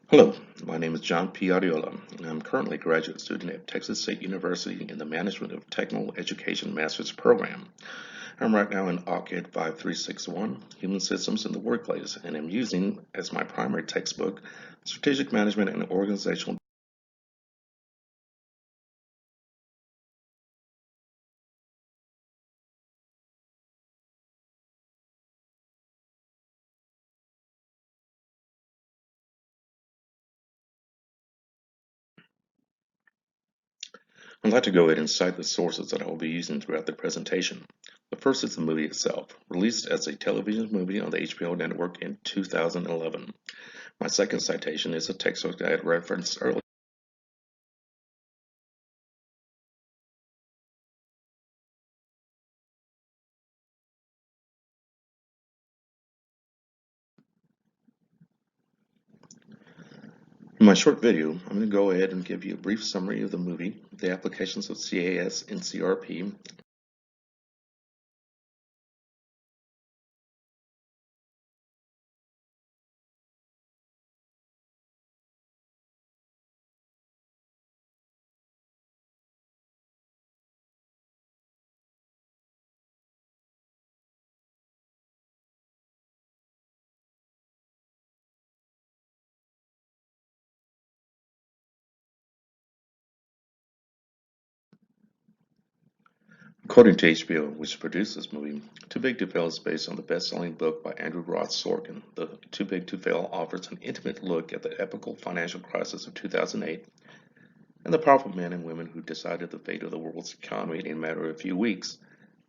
Hello, my name is John P. Ariola, and I'm currently a graduate student at Texas State University in the Management of Technical Education Master's Program. I'm right now in OCAD 5361, Human Systems in the Workplace, and I'm using as my primary textbook Strategic Management and Organizational. I'd like to go ahead and cite the sources that I will be using throughout the presentation. The first is the movie itself, released as a television movie on the HBO network in 2011. My second citation is a textbook that I had referenced earlier. In my short video, I'm going to go ahead and give you a brief summary of the movie, the applications of CAS and CRP. According to HBO, which produced this movie, Too Big to Fail is based on the best-selling book by Andrew Ross Sorkin. The Too Big to Fail offers an intimate look at the epical financial crisis of 2008 and the powerful men and women who decided the fate of the world's economy in a matter of a few weeks.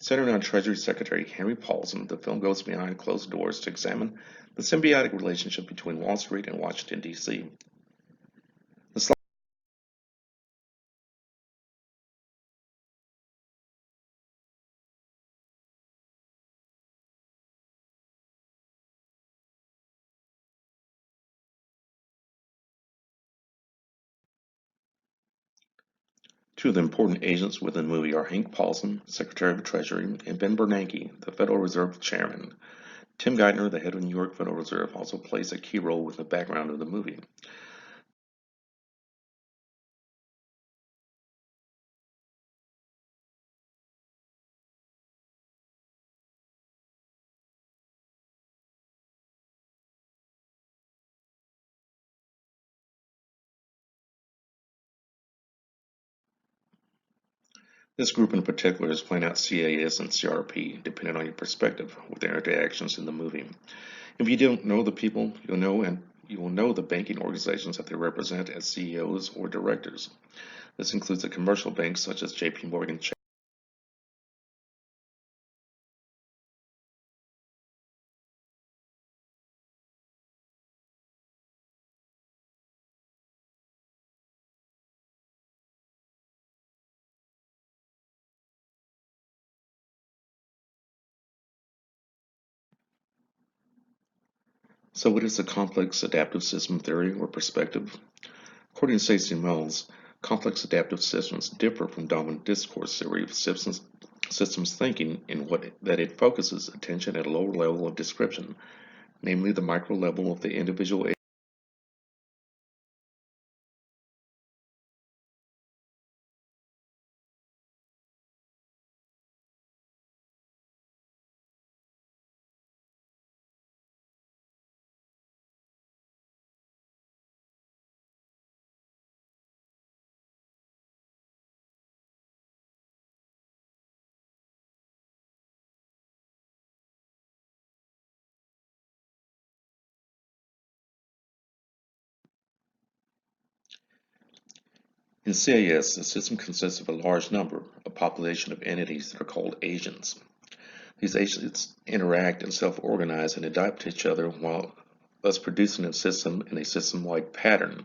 Centered on Treasury Secretary Henry Paulson, the film goes behind closed doors to examine the symbiotic relationship between Wall Street and Washington, D.C. The Two of the important agents within the movie are Hank Paulson, Secretary of the Treasury, and Ben Bernanke, the Federal Reserve Chairman. Tim Geithner, the head of the New York Federal Reserve, also plays a key role with the background of the movie. This group in particular is playing out CAS and CRP, depending on your perspective, with their interactions in the movie. If you don't know the people, you will know the banking organizations that they represent as CEOs or directors. This includes the commercial banks such as JP Morgan Chase. So what is a complex adaptive system theory or perspective? According to Stacey Mills, complex adaptive systems differ from dominant discourse theory of systems thinking in that it focuses attention at a lower level of description, namely the micro level of the individual. In CAS, the system consists of a large number, a population of entities that are called agents. These agents interact and self-organize and adapt to each other while thus producing a system in a system-wide pattern.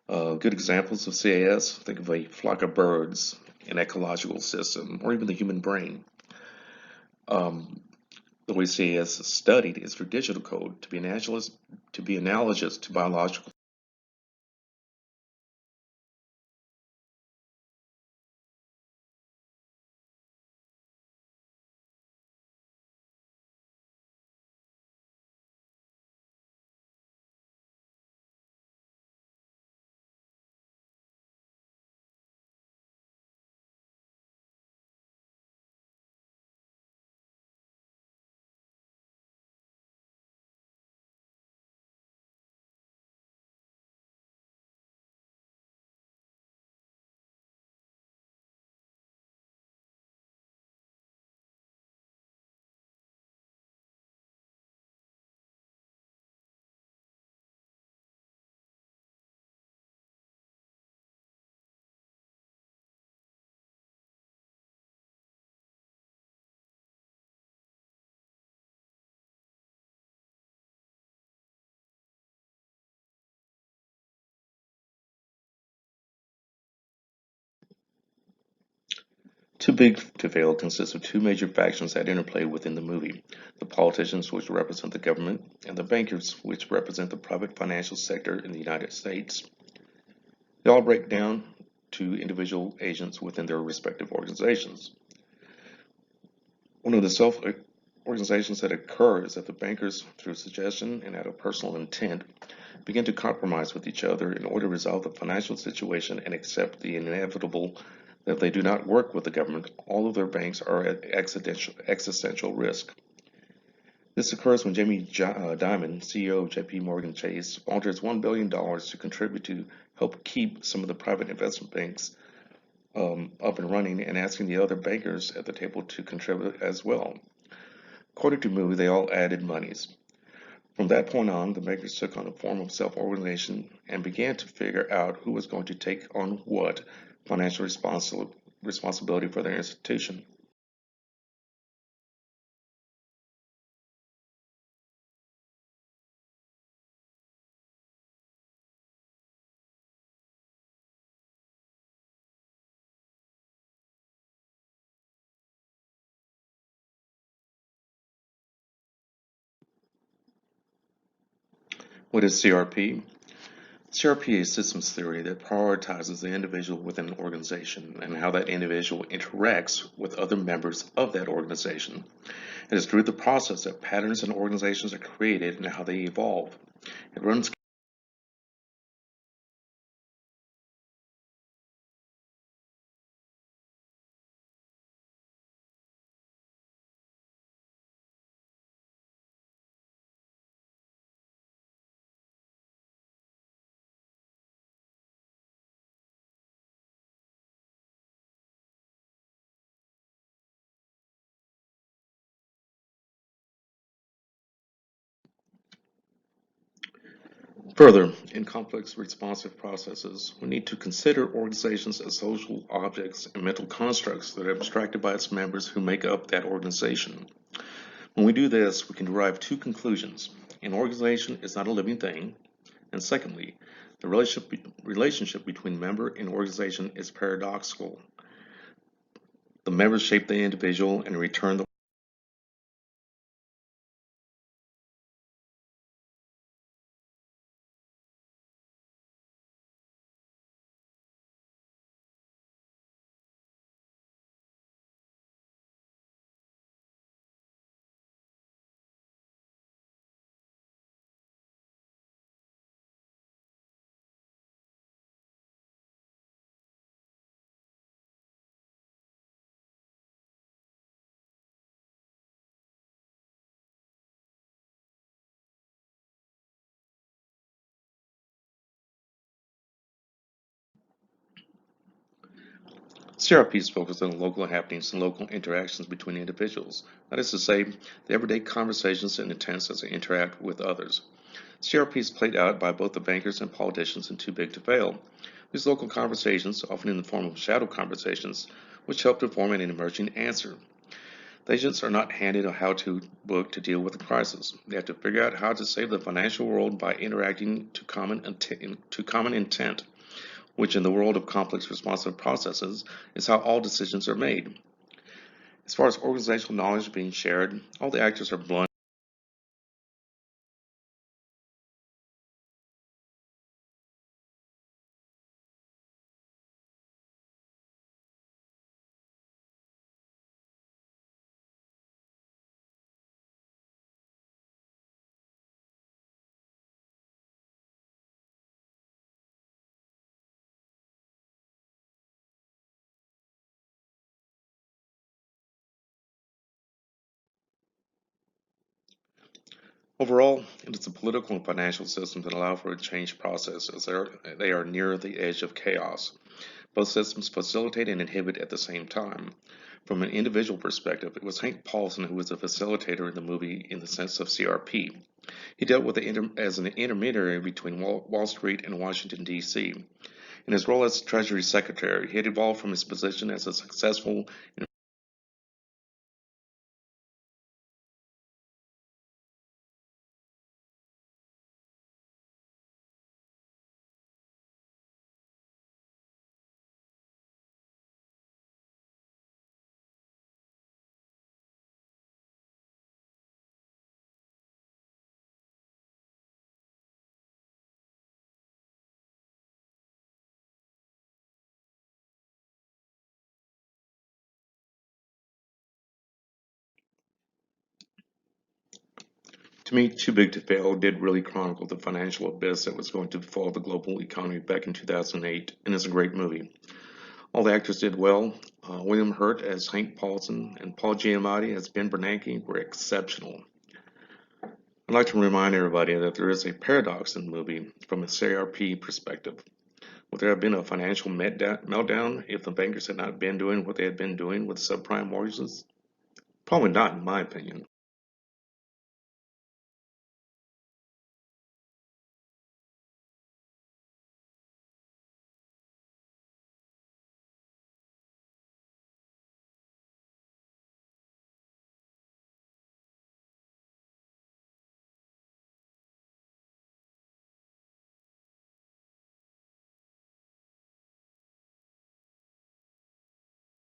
Good examples of CAS, think of a flock of birds, an ecological system, or even the human brain. Um, the way CAS is studied is through digital code to be analogous to biological Too Big to Fail consists of two major factions that interplay within the movie: the politicians, which represent the government, and the bankers, which represent the private financial sector in the United States. They all break down to individual agents within their respective organizations. One of the self-organizations that occur is that the bankers, through suggestion and out of personal intent, begin to compromise with each other in order to resolve the financial situation and accept the inevitable that if they do not work with the government, all of their banks are at existential risk. This occurs when Jamie Dimon, CEO of JP Morgan Chase, volunteers $1 billion to contribute to help keep some of the private investment banks up and running, and asking the other bankers at the table to contribute as well. According to movie, they all added monies. From that point on, the bankers took on a form of self-organization and began to figure out who was going to take on what financial responsibility for their institution. What is CRP? CRP is systems theory that prioritizes the individual within an organization and how that individual interacts with other members of that organization. It is through the process that patterns in organizations are created and how they evolve. It runs further. In complex responsive processes, we need to consider organizations as social objects and mental constructs that are abstracted by its members who make up that organization. When we do this, we can derive two conclusions. An organization is not a living thing, and secondly, the relationship between member and organization is paradoxical. The members shape the individual, and in return, the CRPs focus on local happenings and local interactions between individuals. That is to say, the everyday conversations and intents as they interact with others. CRPs played out by both the bankers and politicians in Too Big to Fail. These local conversations, often in the form of shadow conversations, which help to form an emerging answer. The agents are not handed a how-to book to deal with the crisis. They have to figure out how to save the financial world by interacting to common intent, which in the world of complex responsive processes is how all decisions are made. As far as organizational knowledge being shared, all the actors are blunt. Overall, it is the political and financial systems that allow for a change process as they are near the edge of chaos. Both systems facilitate and inhibit at the same time. From an individual perspective, it was Hank Paulson who was a facilitator in the movie in the sense of CRP. He dealt with as an intermediary between Wall Street and Washington, D.C. In his role as Treasury Secretary, he had evolved from his position as a successful To me, Too Big to Fail did really chronicle the financial abyss that was going to befall the global economy back in 2008, and it's a great movie. All the actors did well. William Hurt as Hank Paulson and Paul Giamatti as Ben Bernanke were exceptional. I'd like to remind everybody that there is a paradox in the movie from a CRP perspective. Would there have been a financial meltdown if the bankers had not been doing what they had been doing with subprime mortgages? Probably not, in my opinion.